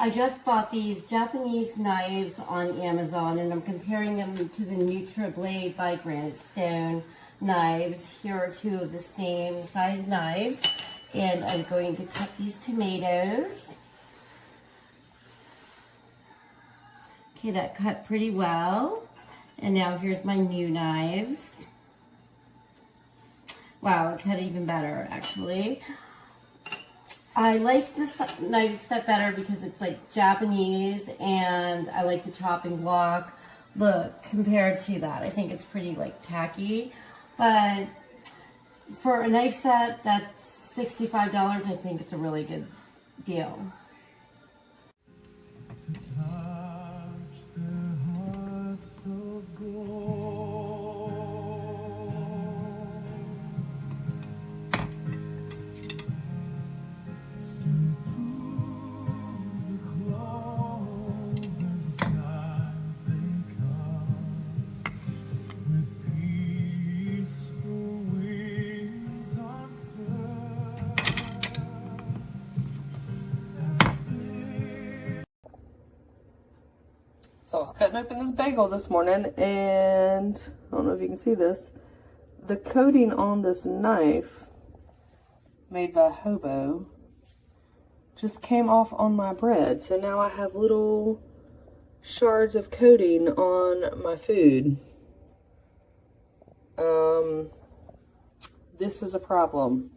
I just bought these Japanese knives on Amazon, and I'm comparing them to the NutriBlade by Granite Stone knives. Here are two of the same size knives, and I'm going to cut these tomatoes. Okay, that cut pretty well. And now here's my new knives. Wow, it cut even better, actually. I like this knife set better because it's like Japanese, and I like the chopping block look compared to that. I think it's pretty like tacky, but for a knife set that's $65, I think it's a really good deal. So I was cutting open this bagel this morning, and I don't know if you can see this. The coating on this knife, made by Hobo, just came off on my bread. So now I have little shards of coating on my food. This is a problem.